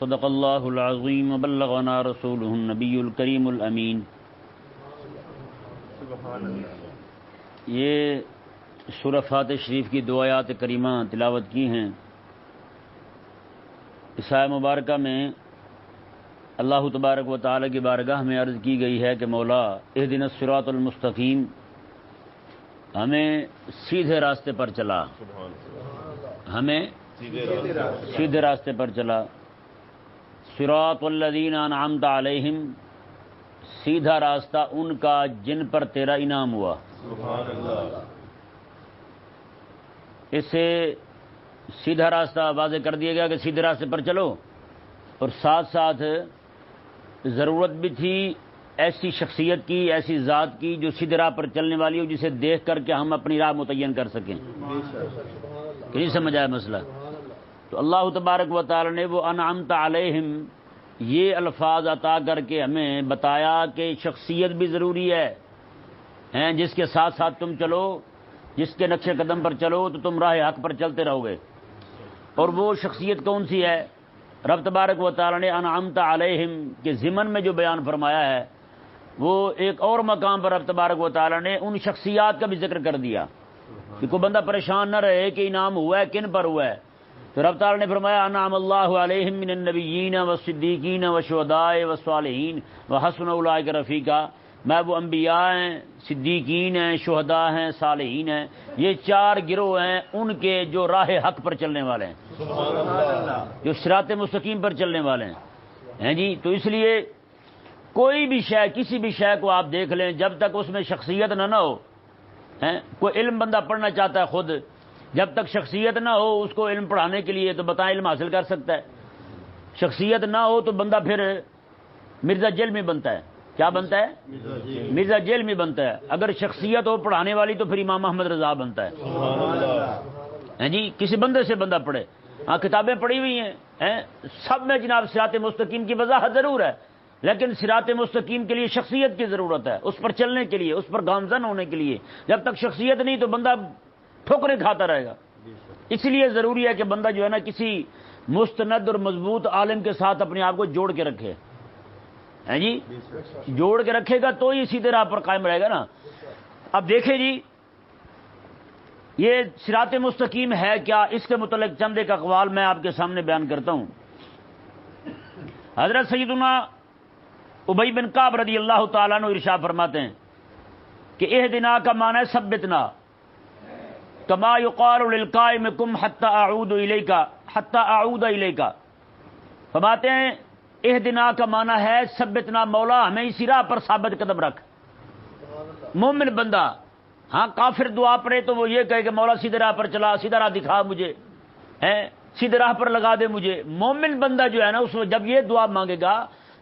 صدق اللہ العظیم وبلغنا رسولہ النبی الکریم الامین۔ یہ سورہ فاتح شریف کی دو آیات کریمہ تلاوت کی ہیں۔ اس آیہ مبارکہ میں اللہ تبارک و تعالی کی بارگاہ میں عرض کی گئی ہے کہ مولا اہدنا الصراط المستقیم، ہمیں سیدھے راستے پر چلا، ہمیں سیدھے راستے پر چلا۔ صراط الذین انعمت علیہم، سیدھا راستہ ان کا جن پر تیرا انعام ہوا۔ اس سے سیدھا راستہ واضح کر دیا گیا کہ سیدھے راستے پر چلو، اور ساتھ ساتھ ضرورت بھی تھی ایسی شخصیت کی، ایسی ذات کی جو سیدھے راہ پر چلنے والی ہو، جسے دیکھ کر کے ہم اپنی راہ متعین کر سکیں۔ نہیں سمجھ آیا مسئلہ؟ تو اللہ تبارک و تعالی نے وہ انعمت علیہم یہ الفاظ عطا کر کے ہمیں بتایا کہ شخصیت بھی ضروری ہے، جس کے ساتھ ساتھ تم چلو، جس کے نقش قدم پر چلو تو تم راہ حق پر چلتے رہو گے۔ اور وہ شخصیت کون سی ہے؟ رب تبارک و تعالی نے انعمت علیہم کے ضمن میں جو بیان فرمایا ہے، وہ ایک اور مقام پر رب تبارک و تعالی نے ان شخصیات کا بھی ذکر کر دیا کہ کوئی بندہ پریشان نہ رہے کہ انعام ہوا ہے کن پر ہوا ہے۔ تو رب تعالی نے فرمایا انعم اللہ علیہم من النبیین والصدیقین والشہداء والصالحین وحسن اولئک رفیقا۔ میں وہ انبیاء ہیں، صدیقین ہیں، شہداء ہیں، صالحین ہیں، یہ چار گروہ ہیں ان کے جو راہ حق پر چلنے والے ہیں، جو صراط مستقیم پر چلنے والے ہیں جی۔ تو اس لیے کوئی بھی شے، کسی بھی شے کو آپ دیکھ لیں، جب تک اس میں شخصیت نہ ہو، کوئی علم بندہ پڑھنا چاہتا ہے خود، جب تک شخصیت نہ ہو اس کو علم پڑھانے کے لیے تو بتائیں علم حاصل کر سکتا ہے؟ شخصیت نہ ہو تو بندہ پھر مرزا جیل میں بنتا ہے۔ کیا بنتا ہے؟ مرزا جیل میں بنتا ہے۔ اگر شخصیت ہو پڑھانے والی تو پھر امام محمد رضا بنتا ہے جی۔ کسی بندے سے بندہ پڑھے، ہاں کتابیں پڑھی ہوئی ہیں سب میں جناب صراط مستقیم کی وضاحت ضرور ہے، لیکن صراط مستقیم کے لیے شخصیت کی ضرورت ہے، اس پر چلنے کے لیے، اس پر گامزن ہونے کے لیے۔ جب تک شخصیت نہیں تو بندہ ٹھوکریں کھاتا رہے گا۔ اس لیے ضروری ہے کہ بندہ جو ہے نا کسی مستند اور مضبوط عالم کے ساتھ اپنے آپ کو جوڑ کے رکھے، جی جوڑ کے رکھے گا تو ہی سیدھے راہ پر قائم رہے گا نا۔ اب دیکھیں جی یہ صراط مستقیم ہے کیا، اس کے متعلق چند ایک اقوال میں آپ کے سامنے بیان کرتا ہوں۔ حضرت سیدنا ابی بن کعب رضی اللہ تعالیٰ عنہ ارشاد فرماتے ہیں کہ اہدنا کا معنی ہے ثبتنا، کما یقال للقائم قم حتی اعود الیک حتی اعود الیک۔ فرماتے ہیں اہدنا کا معنی ہے ثبتنا، مولا ہمیں اسی راہ پر ثابت قدم رکھ۔ مومن بندہ، ہاں کافر دعا پڑے تو وہ یہ کہے کہ مولا سیدھے راہ پر چلا، سیدھا راہ دکھا مجھے، سیدھے راہ پر لگا دے مجھے۔ مومن بندہ جو ہے نا اس میں جب یہ دعا مانگے گا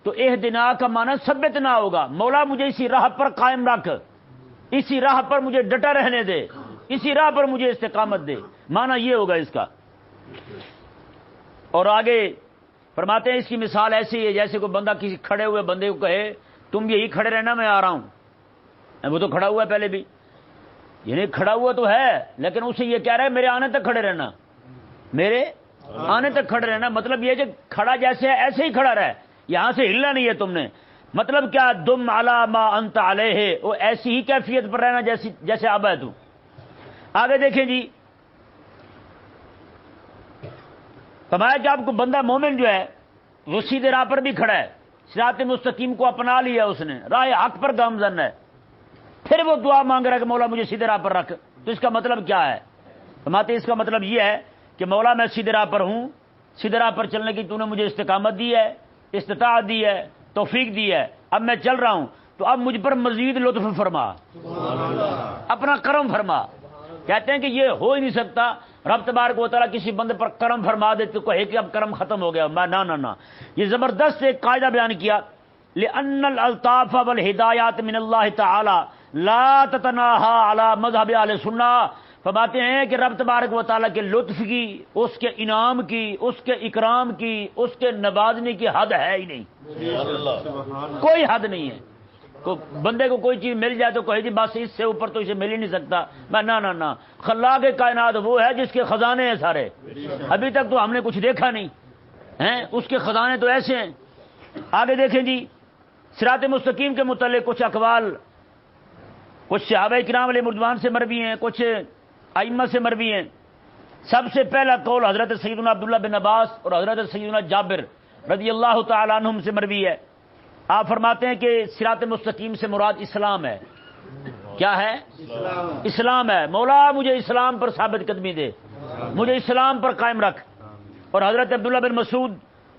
تو اہدنا کا معنی ثبتنا ہوگا، مولا مجھے اسی راہ پر قائم رکھ، اسی راہ پر مجھے ڈٹا رہنے دے، اسی راہ پر مجھے استقامت دے، معنی یہ ہوگا اس کا۔ اور آگے فرماتے ہیں اس کی مثال ایسی ہے جیسے کوئی بندہ کسی کھڑے ہوئے بندے کو کہے تم یہی کھڑے رہنا میں آ رہا ہوں، وہ تو کھڑا ہوا ہے پہلے بھی، یعنی کھڑا ہوا تو ہے لیکن اسے یہ کہہ رہا ہے میرے آنے تک کھڑے رہنا، میرے آنے تک کھڑے رہنا۔ مطلب یہ کہ کھڑا جیسے ہے ایسے ہی کھڑا رہے، یہاں سے ہلنا نہیں ہے تم نے۔ مطلب کیا؟ دم علی ما انت علیہ، وہ ایسی ہی کیفیت پر رہنا جیسے اب ہے تو۔ آگے دیکھیں جی فرمایا کہ آپ کو بندہ مومن جو ہے وہ سیدھے راہ پر بھی کھڑا ہے، صراط مستقیم کو اپنا لیا اس نے، راہ حق پر گامزن ہے، پھر وہ دعا مانگ رہا ہے کہ مولا مجھے سیدھے راہ پر رکھ۔ تو اس کا مطلب کیا ہے؟ فرماتے اس کا مطلب یہ ہے کہ مولا میں سیدھے راہ پر ہوں، سیدھے راہ پر چلنے کی تو نے مجھے استقامت دی ہے، استطاعت دی ہے، توفیق دی ہے، اب میں چل رہا ہوں تو اب مجھ پر مزید لطف فرما، اپنا کرم فرما۔ کہتے ہیں کہ یہ ہو ہی نہیں سکتا رب تبارک و تعالیٰ کسی بندے پر کرم فرما دے تو کہے کہ اب کرم ختم ہو گیا، نہ۔ یہ زبردست ایک قاعدہ بیان کیا، لأن الالطاف والہدایات من اللہ تعالی لا تتناہا علی مذہب اہل سنہ۔ فرماتے ہیں کہ رب تبارک و تعالیٰ کے لطف کی، اس کے انعام کی، اس کے اکرام کی، اس کے نوازنے کی حد ہے ہی نہیں، کوئی حد نہیں ہے۔ بندے کو کوئی چیز مل جائے تو کہے جی بس اس سے اوپر تو اسے مل ہی نہیں سکتا، نہ۔ خلاق کائنات وہ ہے جس کے خزانے ہیں سارے، ابھی تک تو ہم نے کچھ دیکھا نہیں، ہیں، اس کے خزانے تو ایسے ہیں۔ آگے دیکھیں جی، صراط مستقیم کے متعلق کچھ اقوال کچھ صحابہ کرام علیہ مردوان سے مروی ہیں، کچھ ائمہ سے مروی ہیں۔ سب سے پہلا قول حضرت سیدنا عبداللہ بن عباس اور حضرت سیدنا جابر رضی اللہ تعالیٰ عنہم سے مروی ہے۔ آپ فرماتے ہیں کہ صراط مستقیم سے مراد اسلام ہے۔ کیا ہے؟ اسلام ہے۔ مولا مجھے اسلام پر ثابت قدمی دے، مجھے اسلام پر قائم رکھ۔ اور حضرت عبداللہ بن مسعود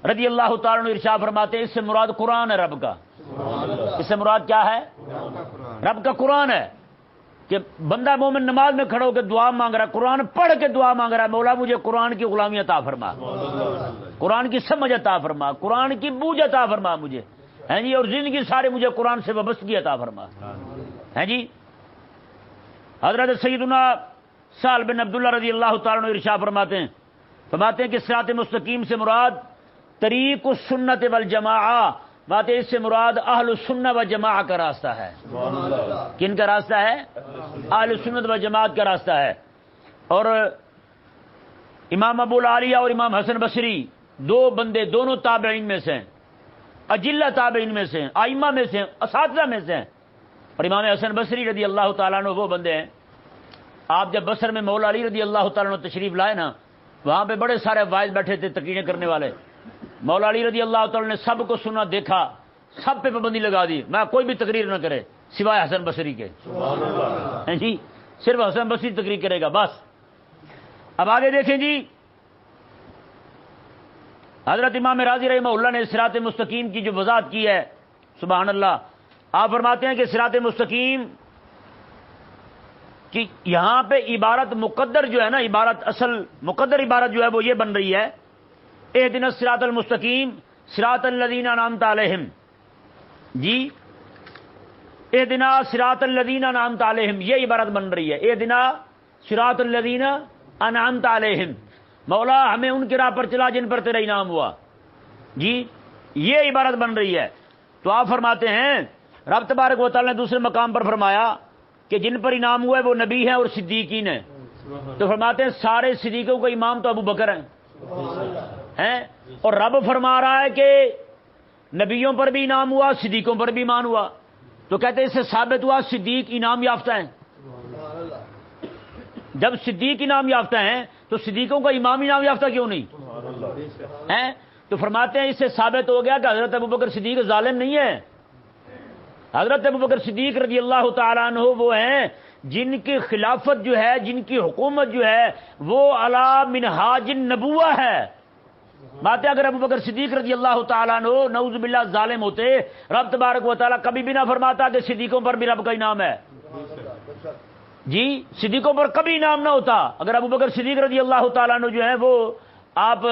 رضی اللہ تعالیٰ عنہ ارشاد فرماتے ہیں اس سے مراد قرآن ہے رب کا۔ اس سے مراد کیا ہے؟ رب کا قرآن ہے، کہ بندہ مومن نماز میں کھڑا ہو کے دعا مانگ رہا ہے، قرآن پڑھ کے دعا مانگ رہا ہے، مولا مجھے قرآن کی غلامی عطا فرما، قرآن کی سمجھ عطا فرما، قرآن کی بوجھ عطا فرما مجھے، ہیں جی، اور زندگی سارے مجھے قرآن سے وابستگی عطا فرما، ہیں جی۔ حضرت سیدنا سہل بن عبداللہ رضی اللہ تعالیٰ عنہ ارشاد فرماتے ہیں کہ صراط مستقیم سے مراد طریق السنت والجماعہ، بات ہے اس سے مراد اہل السنت والجماعہ کا راستہ ہے۔ کن کا راستہ ہے؟ اہل السنت والجماعت کا راستہ ہے۔ اور امام ابو العالیہ اور امام حسن بصری دو بندے دونوں تابعین میں سے ہیں، اجلہ تابعین میں سے ہیں، ائمہ میں سے ہیں، اساتذہ میں سے ہیں۔ اور امام حسن بصری رضی اللہ تعالیٰ عنہ وہ بندے ہیں، آپ جب بصر میں مولا علی رضی اللہ تعالیٰ عنہ تشریف لائے نا، وہاں پہ بڑے سارے واعظ بیٹھے تھے تقریریں کرنے والے، مولا علی رضی اللہ تعالیٰ نے سب کو سنا، دیکھا، سب پہ پابندی لگا دی، میں کوئی بھی تقریر نہ کرے سوائے حسن بصری کے، جی صرف حسن بصری تقریر کرے گا بس۔ اب آگے دیکھیں جی، حضرت امام راضی رحمہ اللہ نے صراط مستقیم کی جو وضاحت کی ہے، سبحان اللہ، آپ فرماتے ہیں کہ صراط مستقیم کہ یہاں پہ عبارت مقدر جو ہے نا، عبارت اصل مقدر عبارت جو ہے وہ یہ بن رہی ہے، اہدنا الصراط المستقیم صراط الذین انعمت علیہم، جی اہدنا صراط الذین انعمت علیہم، یہ عبارت بن رہی ہے، اہدنا صراط الذین انعمت علیہم، مولا ہمیں ان کی راہ پر چلا جن پر تیرا انعام ہوا، جی یہ عبارت بن رہی ہے۔ تو آپ فرماتے ہیں رب تبارک و تعالی نے دوسرے مقام پر فرمایا کہ جن پر انعام ہوا ہے وہ نبی ہیں اور صدیقین ہیں، تو فرماتے ہیں سارے صدیقوں کا امام تو ابو بکر ہیں، اور رب فرما رہا ہے کہ نبیوں پر بھی انعام ہوا، صدیقوں پر بھی ایمان ہوا، تو کہتے ہیں اس سے ثابت ہوا صدیق انعام یافتہ ہیں۔ جب صدیق انعام یافتہ ہیں تو صدیقوں کا امام انعام یافتہ کیوں نہیں ہیں؟ تو فرماتے ہیں اس سے ثابت ہو گیا کہ حضرت ابوبکر صدیق ظالم نہیں ہے، حضرت ابوبکر صدیق رضی اللہ تعالیٰ عنہ وہ ہیں جن کی خلافت جو ہے، جن کی حکومت جو ہے وہ علی منہاج النبوہ ہے۔ بات ہے اگر ابوبکر صدیق رضی اللہ تعالیٰ عنہ نعوذ باللہ ظالم ہوتے، رب تبارک و تعالیٰ کبھی بھی نہ فرماتا کہ صدیقوں پر بھی رب کا انعام ہے، جی صدیقوں پر کبھی انعام نہ ہوتا اگر ابوبکر صدیق رضی اللہ تعالیٰ عنہ جو ہیں وہ آپ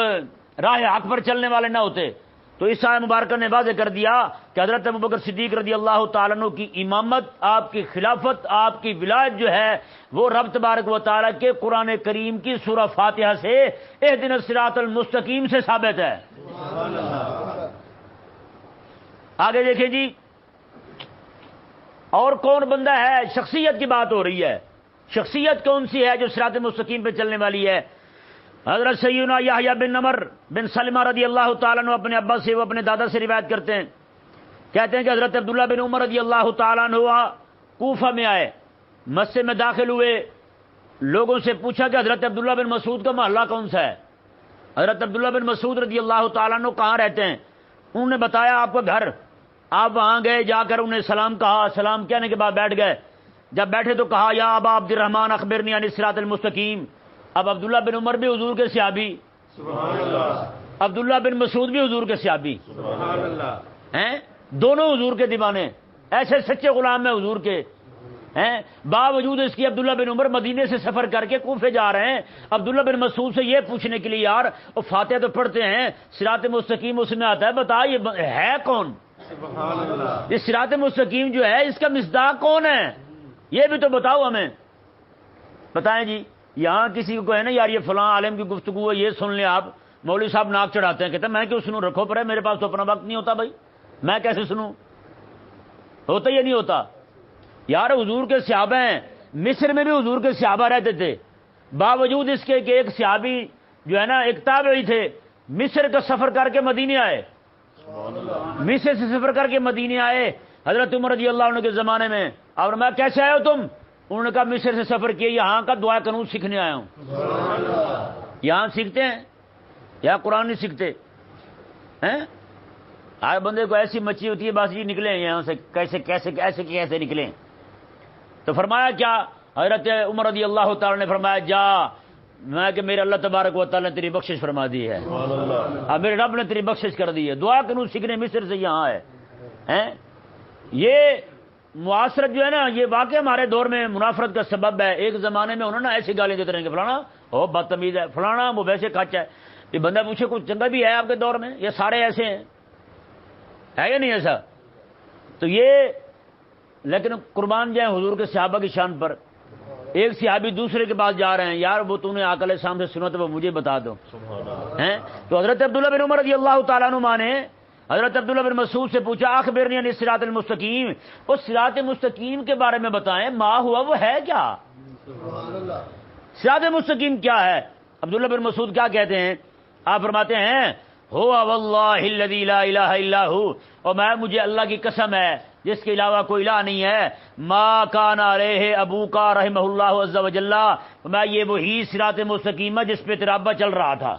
راہ حق پر چلنے والے نہ ہوتے۔ تو اس آیت مبارکہ نے واضح کر دیا کہ حضرت ابوبکر صدیق رضی اللہ تعالیٰ عنہ کی امامت، آپ کی خلافت، آپ کی ولایت جو ہے وہ رب تبارک و تعالیٰ کے قرآن کریم کی سورہ فاتحہ سے اہدنا الصراط المستقیم سے ثابت ہے۔ آگے دیکھیں جی، اور کون بندہ ہے؟ شخصیت کی بات ہو رہی ہے، شخصیت کون سی ہے جو صراط مستقیم پہ چلنے والی ہے؟ حضرت سیدنا یحییٰ بن عمر بن سلمہ رضی اللہ تعالیٰ عنہ اپنے ابا سے، وہ اپنے دادا سے روایت کرتے ہیں، کہتے ہیں کہ حضرت عبداللہ بن عمر رضی اللہ تعالیٰ عنہ کوفہ میں آئے، مسجد میں داخل ہوئے، لوگوں سے پوچھا کہ حضرت عبداللہ بن مسعود کا محلہ کون سا ہے؟ حضرت عبداللہ بن مسعود رضی اللہ تعالیٰ عنہ کہاں رہتے ہیں؟ انہوں نے بتایا آپ کا گھر۔ آپ وہاں گئے، جا کر انہیں سلام کہا، سلام کہنے کے بعد بیٹھ گئے، جب بیٹھے تو کہا یا ابا عبد الرحمن اخبرنی عن الصراط المستقیم۔ اب عبداللہ بن عمر بھی حضور کے صحابی، عبداللہ بن مسعود بھی حضور کے صحابی ہیں، دونوں حضور کے دیوانے، ایسے سچے غلام ہیں حضور کے ہیں۔ باوجود اس کی عبداللہ بن عمر مدینے سے سفر کر کے کوفے جا رہے ہیں عبداللہ بن مسعود سے یہ پوچھنے کے لیے، یار وہ فاتحہ تو پڑھتے ہیں، صراط مستقیم اس میں آتا ہے، بتا یہ ہے کون؟ یہ صراط مستقیم جو ہے اس کا مصداق کون ہے؟ یہ بھی تو بتاؤ ہمیں، بتائیں جی۔ یہاں کسی کو ہے نا یار یہ فلاں عالم کی گفتگو ہے، یہ سن لیں آپ، مولوی صاحب ناک چڑھاتے ہیں، کہتے ہیں میں کیوں سنوں، رکھو پر ہے، میرے پاس تو اپنا وقت نہیں ہوتا بھائی، میں کیسے سنوں؟ ہوتا یا نہیں ہوتا؟ یار حضور کے صحابہ ہیں، مصر میں بھی حضور کے صحابہ رہتے تھے، باوجود اس کے کہ ایک صحابی جو ہے نا ایک تابعی تھے، مصر کا سفر کر کے مدینے آئے، مصر سے سفر کر کے مدینے آئے حضرت عمر رضی اللہ عنہ کے زمانے میں. اور میں کیسے آئے ہو تم؟ انہوں نے کہا مصر سے سفر کیا، یہاں کا دعا قانون سیکھنے آیا ہوں. یہاں سیکھتے ہیں، یہاں قرآن نہیں سیکھتے ہیں. ہر بندے کو ایسی مچھی ہوتی ہے بس جی نکلیں یہاں سے، کیسے کیسے کیسے کیسے نکلیں. تو فرمایا کیا؟ حضرت عمر رضی اللہ تعالی نے فرمایا جا، میں کہ میرے اللہ تبارک و تعالی نے تیری بخشش فرما دی ہے، اب میرے رب نے تیری بخشش کر دی ہے. دعا قانون سیکھنے مصر سے یہاں ہے. یہ معاصرت جو ہے نا، یہ واقعی ہمارے دور میں منافرت کا سبب ہے. ایک زمانے میں انہوں نے ایسی گالی دیتے رہیں گے، فلانا او بدتمیز ہے، فلانا وہ ویسے کچ ہے. یہ بندہ پوچھے کچھ چنگا بھی ہے آپ کے دور میں؟ یہ سارے ایسے ہیں، ہے یا نہیں ایسا؟ تو یہ لیکن قربان جائیں حضور کے صحابہ کی شان پر. ایک صحابی دوسرے کے پاس جا رہے ہیں، یار وہ تو نے آقا علیہ السلام سے سنا تو وہ مجھے بتا دو. تو حضرت عبداللہ بن عمر رضی اللہ تعالیٰ عنہ نے حضرت عبداللہ بن مسعود سے پوچھا اخبرنی عن الصراط المستقیم، اس صراط مستقیم کے بارے میں بتائیں، ما ہوا وہ ہے کیا؟ صراط مستقیم کیا ہے؟ عبداللہ بن مسعود کیا کہتے ہیں؟ آپ فرماتے ہیں ہوا واللہ الذی لا الہ الا ہو، اور میں مجھے اللہ کی قسم ہے جس کے علاوہ کوئی الہ نہیں ہے، ما کان علیہ ابوکا رحمہ اللہ عز وجل، میں یہ وہی صراط مستقیم ہے جس پہ تیرا ابا چل رہا تھا.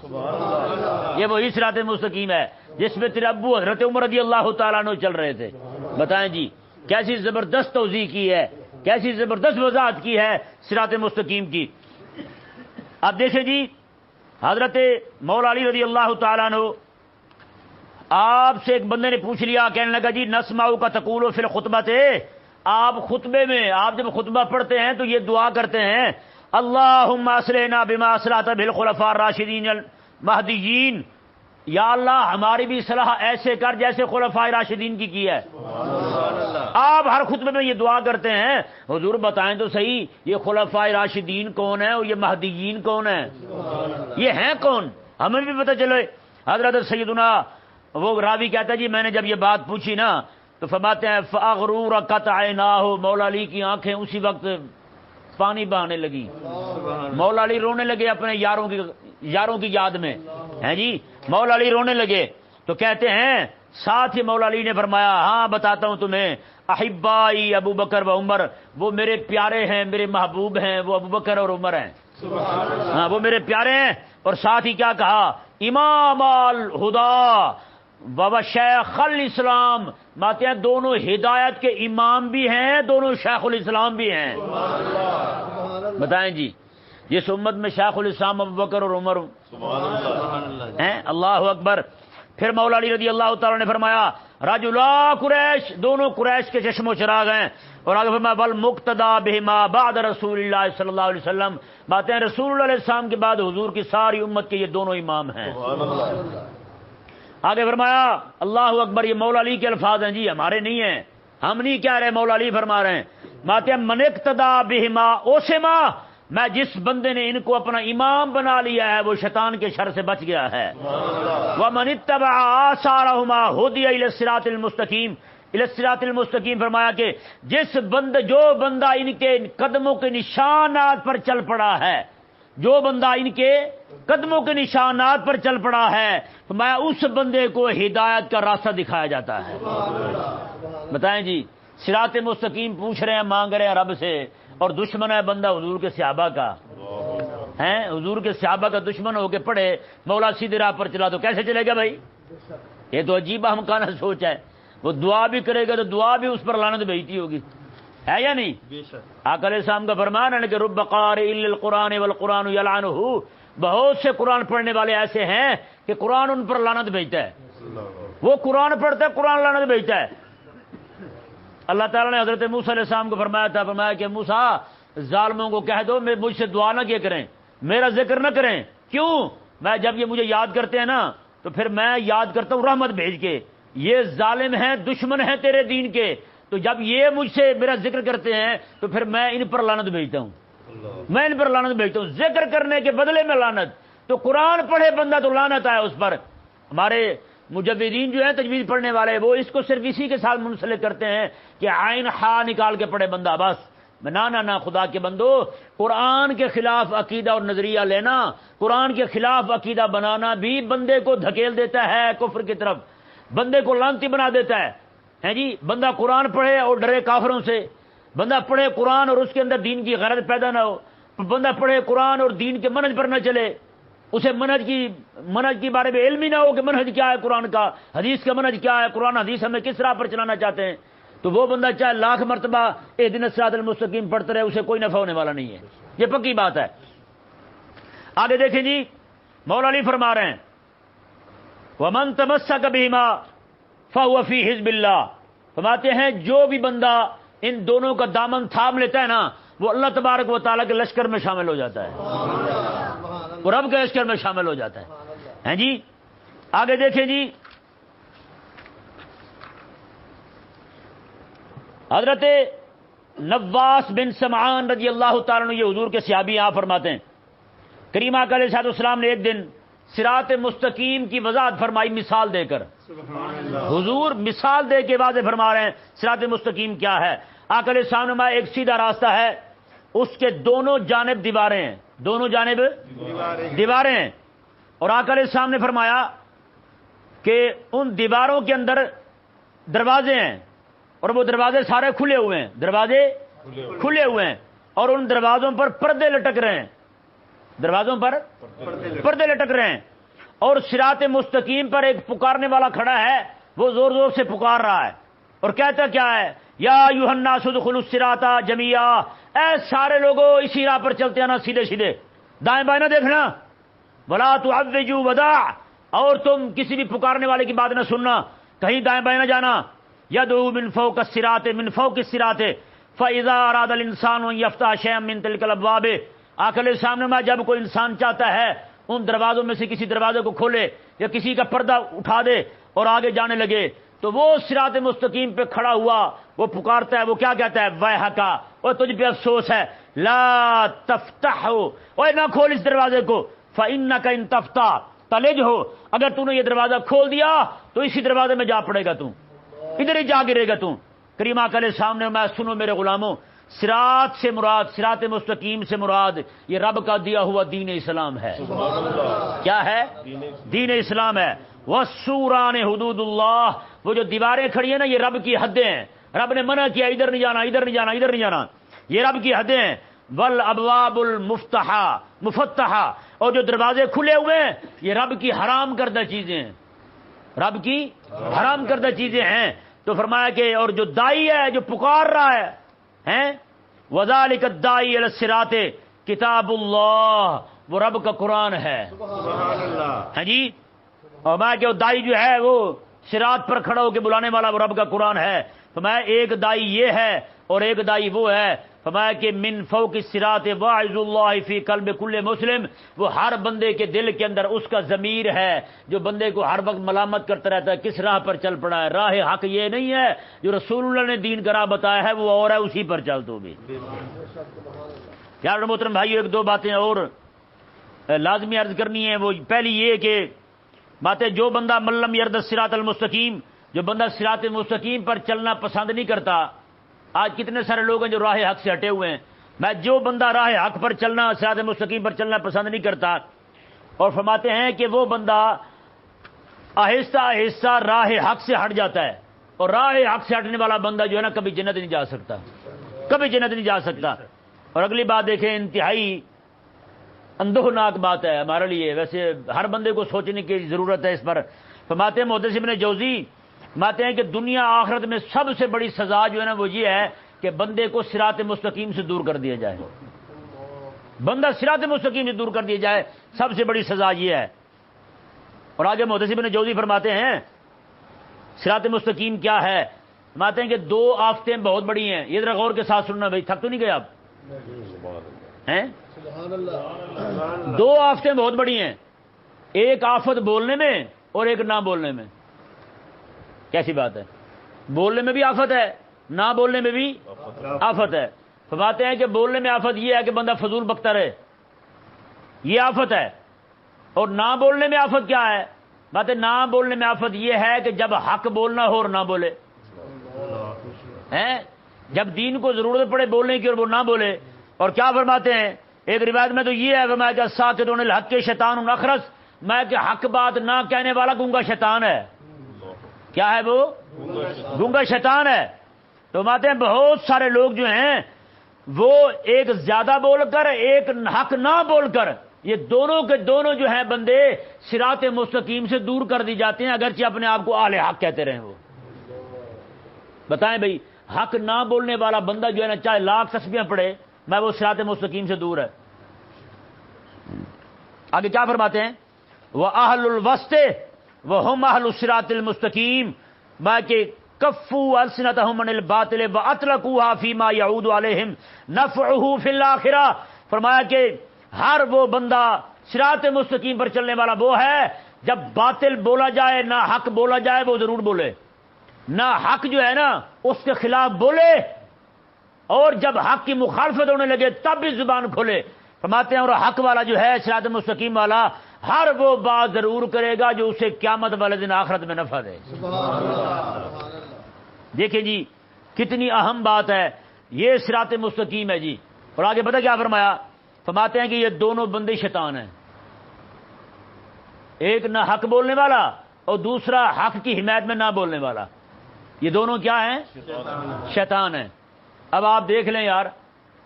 یہ وہی صراط مستقیم ہے جس پہ تیرے ابو حضرت عمر رضی اللہ تعالیٰ عنہ چل رہے تھے. بتائیں جی کیسی زبردست توضیح کی ہے، کیسی زبردست وضاحت کی ہے صراط مستقیم کی. اب دیکھیں جی حضرت مولا علی رضی اللہ تعالیٰ عنہ، آپ سے ایک بندے نے پوچھ لیا، کہنے لگا جی نسمعو کا تقولو فی الخطبۃ، آپ خطبے میں، آپ جب خطبہ پڑھتے ہیں تو یہ دعا کرتے ہیں اللہم اصلحنا بما اصلحت بالخلفاء الراشدین المہدیین، یا اللہ ہماری بھی اصلاح ایسے کر جیسے خلفاء راشدین کی ہے. آپ ہر خطبے میں یہ دعا کرتے ہیں. حضور بتائیں تو صحیح یہ خلفاء راشدین کون ہیں اور یہ مہدیین کون ہیں؟ یہ ہیں کون؟ ہمیں بھی پتہ چلے. حضرت سیدنا وہ راوی کہتا ہے جی میں نے جب یہ بات پوچھی نا تو فرماتے ہیں فاغرورکت عیناہ، مولا علی کی آنکھیں اسی وقت پانی بہانے لگی. مولا علی رونے لگے اپنے یاروں کی یاد میں، ہیں جی مولا علی رونے لگے. تو کہتے ہیں ساتھ ہی مولا علی نے فرمایا ہاں بتاتا ہوں تمہیں، احبائی ابو بکر و عمر، وہ میرے پیارے ہیں، میرے محبوب ہیں، وہ ابو بکر اور عمر ہیں. ہاں وہ میرے پیارے ہیں. اور ساتھ ہی کیا کہا؟ امام الہدا و شیخ الاسلام، ماتے ہیں دونوں ہدایت کے امام بھی ہیں، دونوں شیخ الاسلام بھی ہیں. بتائیں جی جس امت میں شیخ الاسلام ابو بکر اور عمر ہیں، اللہ اکبر. پھر مولا علی رضی اللہ تعالیٰ نے فرمایا رجلا قریش، دونوں قریش کے چشم و چراغ ہیں. اور آگے فرمایا والمقتدی بہما بعد رسول اللہ صلی اللہ علیہ وسلم، باتیں رسول اللہ علیہ السلام کے بعد حضور کی ساری امت کے یہ دونوں امام ہیں. آگے فرمایا اللہ اکبر، یہ مولا علی کے الفاظ ہیں جی، ہمارے نہیں ہیں، ہم نہیں کہہ رہے، مولا علی فرما رہے ہیں. باتیں من اقتدی بہما اوسما، میں جس بندے نے ان کو اپنا امام بنا لیا ہے وہ شیطان کے شر سے بچ گیا ہے. ومن اتبع آثارہما ہدی الی الصراط المستقیم، الی الصراط المستقیم فرمایا کہ جو بندہ ان کے قدموں کے نشانات پر چل پڑا ہے، جو بندہ ان کے قدموں کے نشانات پر چل پڑا ہے، فرمایا اس بندے کو ہدایت کا راستہ دکھایا جاتا ہے. بتائیں جی صراط مستقیم پوچھ رہے ہیں، مانگ رہے ہیں رب سے، اور دشمن ہے بندہ حضور کے صحابہ کا، ہیں حضور کے صحابہ کا دشمن ہو کے پڑے، مولا سیدھے راہ پر چلا تو کیسے چلے گا بھائی؟ یہ تو عجیب ہمکانہ سوچ ہے. وہ دعا بھی کرے گا تو دعا بھی اس پر لعنت بھیجتی ہوگی، ہے یا نہیں؟ آقا علیہ السلام کا فرمان ہے کہ رب قارئ للقرآن والقرآن یلعنہ، بہت سے قرآن پڑھنے والے ایسے ہیں کہ قرآن ان پر لعنت بھیجتا ہے. وہ قرآن پڑھتا ہے، قرآن لعنت بھیجتا ہے. اللہ تعالیٰ نے حضرت موسیٰ علیہ السلام کو فرمایا کہ موسیٰ ظالموں کو کہہ دو مجھ سے دعا نہ کیا کریں، میرا ذکر نہ کریں. کیوں؟ میں جب یہ مجھے یاد کرتے ہیں نا تو پھر میں یاد کرتا ہوں رحمت بھیج کے. یہ ظالم ہیں، دشمن ہیں تیرے دین کے، تو جب یہ مجھ سے میرا ذکر کرتے ہیں تو پھر میں ان پر لعنت بھیجتا ہوں، میں ان پر لعنت بھیجتا ہوں، ذکر کرنے کے بدلے میں لعنت. تو قرآن پڑھے بندہ تو لعنت آئے اس پر. ہمارے مجویدین جو ہیں تجوید پڑھنے والے، وہ اس کو صرف اسی کے ساتھ منسلک کرتے ہیں کہ عین ہا نکال کے پڑھے بندہ، بس نہ خدا کے بندو، قرآن کے خلاف عقیدہ اور نظریہ لینا، قرآن کے خلاف عقیدہ بنانا بھی بندے کو دھکیل دیتا ہے کفر کی طرف، بندے کو لعنتی بنا دیتا ہے جی۔ بندہ قرآن پڑھے اور ڈرے کافروں سے، بندہ پڑھے قرآن اور اس کے اندر دین کی غرض پیدا نہ ہو، بندہ پڑھے قرآن اور دین کے منہج پر نہ چلے، اسے منہج کی بارے میں علم ہی نہ ہو کہ منہج کیا ہے قرآن کا، حدیث کا منہج کیا ہے، قرآن حدیث ہمیں کس راہ پر چلانا چاہتے ہیں، تو وہ بندہ چاہے لاکھ مرتبہ اہدنا الصراط المستقیم پڑھتا رہے، اسے کوئی نفع ہونے والا نہیں ہے، یہ پکی بات ہے۔ آگے دیکھیں جی، مولا علی فرما رہے ہیں وَمَن تَمَسَّكَ بِهِمَا فَهُوَ فِي حِزْبِ اللَّهِ، فرماتے ہیں جو بھی بندہ ان دونوں کا دامن تھام لیتا ہے نا، وہ اللہ تبارک و تعالیٰ کے لشکر میں شامل ہو جاتا ہے، وہ رب کے لشکر میں شامل ہو جاتا ہے جی۔ آگے دیکھیں جی، حضرت نواس بن سمعان رضی اللہ تعالیٰ عنہ، یہ حضور کے صحابی، آپ فرماتے ہیں کریم آقا علیہ السلام نے ایک دن صراط مستقیم کی وضاحت فرمائی مثال دے کر، حضور مثال دے کے واضح فرما رہے ہیں صراط مستقیم کیا ہے۔ آقا علیہ السلام نے ایک سیدھا راستہ ہے، اس کے دونوں جانب دیواریں ہیں، دونوں جانب دیواریں ہیں، اور آقا علیہ السلام نے فرمایا کہ ان دیواروں کے اندر دروازے ہیں، اور وہ دروازے سارے کھلے ہوئے ہیں، دروازے کھلے ہوئے ہیں، اور ان دروازوں پر پردے لٹک رہے ہیں، دروازوں پر پردے لٹک رہے ہیں، اور صراط مستقیم پر ایک پکارنے والا کھڑا ہے، وہ زور زور سے پکار رہا ہے اور کہتا کیا ہے، یا ایھا الناس ادخلوا الصراط جميعا، اے سارے لوگوں اسی راہ پر چلتے آنا، سیدھے سیدھے، دائیں بائیں نہ دیکھنا، ولا تعوجوا وداع، اور تم کسی بھی پکارنے والے کی بات نہ سننا، کہیں دائیں بائیں نہ جانا، یدعو من فوق الصراط، من فوق الصراط فاذا اراد الانسان ان يفتح شيئا من تلك الابواب، آقا علیہ السلام نے جب کوئی انسان چاہتا ہے ان دروازوں میں سے کسی دروازے کو کھولے یا کسی کا پردہ اٹھا دے اور آگے جانے لگے، تو وہ صراط مستقیم پہ کھڑا ہوا وہ پکارتا ہے، وہ کیا کہتا ہے، ویحک، اور تجھ پہ افسوس ہے، لا تفتح، اوے نہ کھول اس دروازے کو، فانک ان تفتح تلج ہو، اگر تو نے یہ دروازہ کھول دیا تو اسی دروازے میں جا پڑے گا، تو ادھر ہی جا گرے گا تو۔ کریم آقا علیہ السلام نے میں سنو میرے غلاموں، صراط سے مراد، صراط مستقیم سے مراد یہ رب کا دیا ہوا دین اسلام ہے۔ کیا ہے؟ دین اسلام ہے۔ والسوران حدود اللہ، وہ جو دیواریں کھڑی ہیں نا، یہ رب کی حدیں ہیں، رب نے منع کیا ادھر نہیں جانا، ادھر نہیں جانا، ادھر نہیں جانا، یہ رب کی حدیں ہیں۔ والابواب المفتحہ، اور جو دروازے کھلے ہوئے ہیں یہ رب کی حرام کردہ چیزیں ہیں، رب کی حرام کردہ چیزیں ہیں۔ تو فرمایا کہ اور جو دائی ہے، جو پکار رہا ہے ہیں، وذالک الداعی الی الصراط کتاب اللہ، وہ رب کا قرآن ہے، ہاں جی، اور میں کہ دائی جو ہے وہ صراط پر کھڑا ہو کے بلانے والا وہ رب کا قرآن ہے۔ فرمایا ایک دائی یہ ہے اور ایک دائی وہ ہے، فرمایا کہ من فوق الصراط واعظ اللہ فی قلب کل مسلم، وہ ہر بندے کے دل کے اندر اس کا ضمیر ہے جو بندے کو ہر وقت ملامت کرتا رہتا ہے کس راہ پر چل پڑا ہے، راہ حق یہ نہیں ہے جو رسول اللہ نے دین کا راہ بتایا ہے وہ اور ہے، اسی پر چل تو بھی۔ یار محترم بھائی، ایک دو باتیں اور لازمی عرض کرنی ہے، وہ پہلی یہ کہ باتیں جو بندہ ملم یرد الصراط المستقیم، جو بندہ صراط مستقیم پر چلنا پسند نہیں کرتا، آج کتنے سارے لوگ ہیں جو راہ حق سے ہٹے ہوئے ہیں، میں جو بندہ راہ حق پر چلنا، صراط مستقیم پر چلنا پسند نہیں کرتا، اور فرماتے ہیں کہ وہ بندہ آہستہ آہستہ راہ حق سے ہٹ جاتا ہے، اور راہ حق سے ہٹنے والا بندہ جو ہے نا کبھی جنت نہیں جا سکتا، کبھی جنت نہیں جا سکتا۔ اور اگلی بات دیکھیں، انتہائی اندوہناک بات ہے ہمارے لیے، ویسے ہر بندے کو سوچنے کی ضرورت ہے اس پر۔ فرماتے ہیں محدث ابن جوزی فرماتے ہیں کہ دنیا آخرت میں سب سے بڑی سزا جو ہے نا وہ یہ ہے کہ بندے کو صراط مستقیم سے دور کر دیا جائے، بندہ صراط مستقیم سے دور کر دیا جائے، سب سے بڑی سزا یہ ہے۔ اور آگے محدث ابن جوزی فرماتے ہیں صراط مستقیم کیا ہے، فرماتے ہیں کہ دو آفتیں بہت بڑی ہیں، یہ ذرا غور کے ساتھ سننا بھائی، تھک تو نہیں گئے آپ ہیں؟ دو آفتیں بہت بڑی ہیں، ایک آفت بولنے میں اور ایک نہ بولنے میں۔ کیسی بات ہے؟ بولنے میں بھی آفت ہے، نہ بولنے میں بھی آفت ہے۔ فرماتے ہیں کہ بولنے میں آفت یہ ہے کہ بندہ فضول بکتا رہے، یہ آفت ہے، اور نہ بولنے میں آفت کیا ہے؟ بات ہے نہ بولنے میں آفت یہ ہے کہ جب حق بولنا ہو اور نہ بولے ہیں، جب دین کو ضرورت پڑے بولنے کی اور وہ نہ بولے. اور کیا فرماتے ہیں ایک روایت میں تو یہ ہے فرمایا کہ ساکتون الحق کے شیطان اخرس، میں کہ حق بات نہ کہنے والا گونگا شیطان ہے. کیا ہے وہ؟ گونگا شیطان ہے. تو فرماتے ہیں بہت سارے لوگ جو ہیں وہ ایک زیادہ بول کر ایک حق نہ بول کر، یہ دونوں کے دونوں جو ہیں بندے صراط مستقیم سے دور کر دی جاتے ہیں، اگرچہ اپنے آپ کو اہل حق کہتے رہے. وہ بتائیں بھائی، حق نہ بولنے والا بندہ جو ہے نا چاہے لاکھ تسبیحیں پڑھے، میں وہ صراط مستقیم سے دور ہے. آگے کیا فرماتے ہیں؟ وَأَهْلُ الْوَسْطِ وَهُمْ أَهْلُ الصِّرَاطِ الْمُسْتَقِيمِ، میں کہ كَفُّوا أَلْسِنَتَهُمْ عَنِ الْبَاطِلِ وَأَطْلَقُوهَا فِي مَا يَعُودُ عَلَيْهِمْ نَفْعُهُ فِي الْآخِرَةِ. فرمایا کہ ہر وہ بندہ صراط مستقیم پر چلنے والا وہ ہے جب باطل بولا جائے نہ حق بولا جائے وہ ضرور بولے، نہ حق جو ہے نا اس کے خلاف بولے، اور جب حق کی مخالفت ہونے لگے تب بھی زبان کھولے. فرماتے ہیں اور حق والا جو ہے صراط مستقیم والا ہر وہ بات ضرور کرے گا جو اسے قیامت والے دن آخرت میں نفع دے. دیکھیں جی کتنی اہم بات ہے، یہ صراط مستقیم ہے جی. اور آگے پتہ کیا فرمایا؟ فرماتے ہیں کہ یہ دونوں بندے شیطان ہیں، ایک نہ حق بولنے والا اور دوسرا حق کی حمایت میں نہ بولنے والا. یہ دونوں کیا ہیں؟ شیطان ہیں. اب آپ دیکھ لیں یار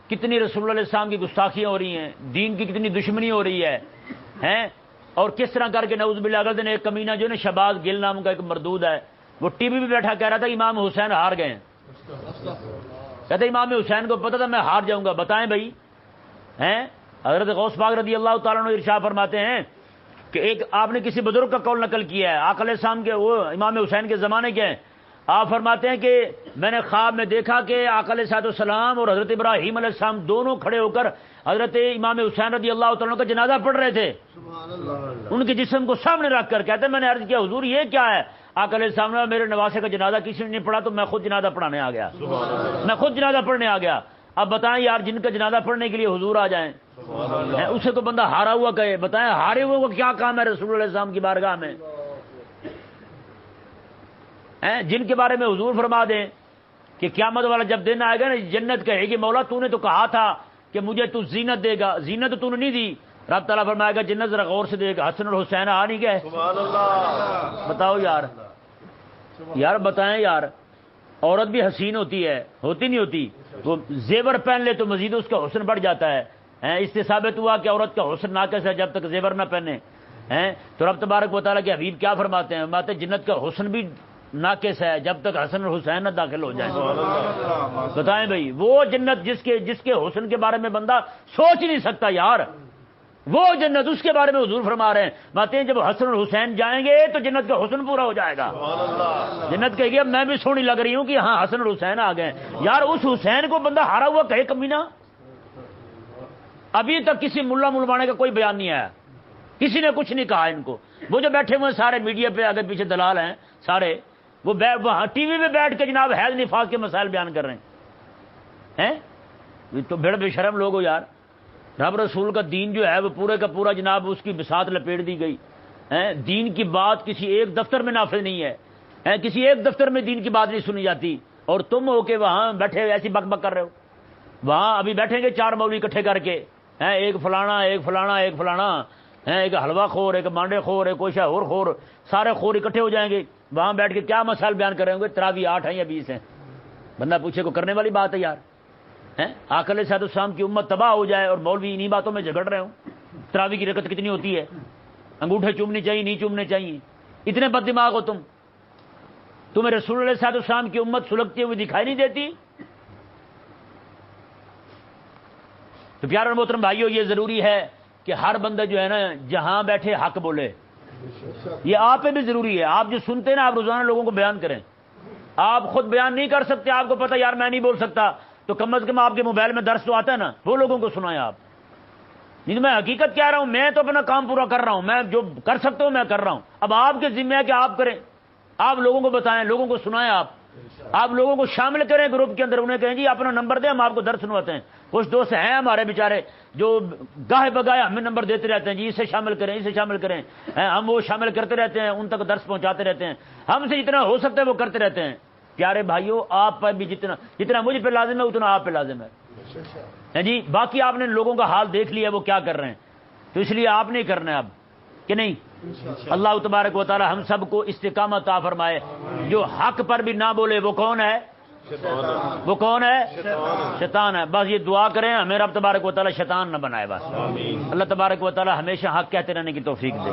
کتنی رسول اللہ علیہ السلام کی گستاخیاں ہو رہی ہیں، دین کی کتنی دشمنی ہو رہی ہے ہیں، اور کس طرح کر کے نعوذ باللہ. اگر دن ایک کمینہ جو نا شہباز گل نام کا ایک مردود ہے، وہ ٹی وی پہ بیٹھا کہہ رہا تھا امام حسین ہار گئے ہیں. کہتے امام حسین کو پتہ تھا میں ہار جاؤں گا. بتائیں بھائی ہیں. حضرت غوث پاک رضی اللہ تعالیٰ عنہ ارشاد فرماتے ہیں کہ ایک آپ نے کسی بزرگ کا قول نقل کیا ہے، آقا علیہ السلام کے، وہ امام حسین کے زمانے کے ہیں. آپ فرماتے ہیں کہ میں نے خواب میں دیکھا کہ آقا علیہ السلام اور حضرت ابراہیم علیہ السلام دونوں کھڑے ہو کر حضرت امام حسین رضی اللہ تعالیٰ کا جنازہ پڑھ رہے تھے، ان کے جسم کو سامنے رکھ کر. کہتے ہیں میں نے عرض کیا حضور یہ کیا ہے؟ آقا علیہ السلام نے میرے نواسے کا جنازہ کسی نے نہیں پڑھا تو میں خود جنازہ پڑھانے آ گیا، میں خود جنازہ پڑھنے آ گیا. اب بتائیں یار جن کا جنازہ پڑھنے کے لیے حضور آ جائیں، اسے کو بندہ ہارا ہوا کہے. بتائیں ہارے ہوئے کو کیا کام ہے رسول اللہ علیہ السلام کی بارگاہ میں؟ جن کے بارے میں حضور فرما دیں کہ قیامت والا جب دن آئے گا نا جنت کہے گی مولا تو نے تو کہا تھا کہ مجھے تو زینت دے گا، زینت تو نے نہیں دی. رب تعالیٰ فرمائے گا جنت ذرا غور سے دے گا، حسن اور حسین آ نہیں گئے. بتاؤ یار، یار بتائیں یار، عورت بھی حسین ہوتی ہے، ہوتی نہیں ہوتی؟ وہ زیور پہن لے تو مزید اس کا حسن بڑھ جاتا ہے. اس سے ثابت ہوا کہ عورت کا حسن ناقص ہے جب تک زیور نہ پہنے. تو رب تبارک و تعالیٰ کے حبیب کیا فرماتے ہیں؟ فرماتے ہیں جنت کا حسن بھی ناقص ہے جب تک حسن اور حسین نہ داخل ہو جائیں. بتائیں بھائی وہ جنت جس کے حسن کے بارے میں بندہ سوچ نہیں سکتا یار، وہ جنت اس کے بارے میں حضور فرما رہے ہیں. باتیں جب حسن اور حسین جائیں گے تو جنت کا حسن پورا ہو جائے گا. جنت کہے گی اب میں بھی سونی لگ رہی ہوں کہ ہاں حسن اور حسین آ گئے. یار اس حسین کو بندہ ہارا ہوا کہے کمینہ. ابھی تک کسی ملا ملوانے کا کوئی بیان نہیں آیا، کسی نے کچھ نہیں کہا ان کو. وہ جو بیٹھے ہوئے سارے میڈیا پہ آگے پیچھے دلال ہیں سارے، وہ ٹی وی پہ بیٹھ کے جناب حیض نفاس کے مسائل بیان کر رہے ہیں. تو بڑے بے شرم لوگ ہو یار. رب رسول کا دین جو ہے وہ پورے کا پورا جناب اس کی بساط لپیٹ دی گئی. دین کی بات کسی ایک دفتر میں نافذ نہیں ہے، کسی ایک دفتر میں دین کی بات نہیں سنی جاتی، اور تم ہو کے وہاں بیٹھے ایسی بک بک کر رہے ہو. وہاں ابھی بیٹھیں گے 4 مولوی اکٹھے کر کے، ایک فلانا ایک فلانا ایک فلانا، ایک حلوہ خور، ایک مانڈے خور، ایک کوئی اور خور، سارے خور اکٹھے ہو جائیں گے. وہاں بیٹھ کے کیا مسائل بیان کر رہے ہوں گے؟ تراویح 8 ہیں یا 20 ہیں. بندہ پوچھے کو کرنے والی بات ہے یار. آقا علیہ السلام کی امت تباہ ہو جائے اور مولوی انہی باتوں میں جھگڑ رہے ہوں. تراویح کی رکعت کتنی ہوتی ہے؟ انگوٹھے چومنے چاہیے نہیں چومنے چاہیے؟ اتنے بد دماغ ہو تمہیں رسول اللہ صلی اللہ علیہ وسلم کی امت سلگتی ہوئی دکھائی نہیں دیتی؟ تو پیارے اور محترم بھائیو، یہ ضروری ہے کہ ہر بندہ جو ہے نا جہاں بیٹھے حق بولے. یہ آپ پہ بھی ضروری ہے. آپ جو سنتے ہیں نا آپ روزانہ لوگوں کو بیان کریں. آپ خود بیان نہیں کر سکتے، آپ کو پتہ یار میں نہیں بول سکتا، تو کم از کم آپ کے موبائل میں درس تو آتا ہے نا، وہ لوگوں کو سنائیں آپ. نہیں میں حقیقت کہہ رہا ہوں، میں تو اپنا کام پورا کر رہا ہوں، میں جو کر سکتا ہوں میں کر رہا ہوں. اب آپ کے ذمہ ہے کہ آپ کریں، آپ لوگوں کو بتائیں، لوگوں کو سنائیں. آپ لوگوں کو شامل کریں گروپ کے اندر، انہیں کہیں جی اپنا نمبر دیں ہم آپ کو درس سنواتے ہیں. کچھ دوست ہیں ہمارے بیچارے جو گاہے بگاہے ہمیں نمبر دیتے رہتے ہیں، جی اسے شامل کریں اسے شامل کریں. ہم وہ شامل کرتے رہتے ہیں، ان تک درس پہنچاتے رہتے ہیں. ہم سے جتنا ہو سکتا ہے وہ کرتے رہتے ہیں. پیارے بھائیوں آپ پر بھی جتنا مجھ پہ لازم ہے اتنا آپ پہ لازم ہے جی. باقی آپ نے لوگوں کا حال دیکھ لیا وہ کیا کر رہے ہیں، تو اس لیے آپ نہیں کرنا ہے اب کہ نہیں. اللہ تبارک و تعالی ہم سب کو استقامت عطا فرمائے. جو حق پر بھی نہ بولے وہ کون ہے؟ وہ کون ہے؟ شیطان ہے. بس یہ دعا کریں ہمیں رب تبارک و تعالی شیطان نہ بنائے. بس اللہ تبارک و تعالی ہمیشہ حق کہتے رہنے کی توفیق دے.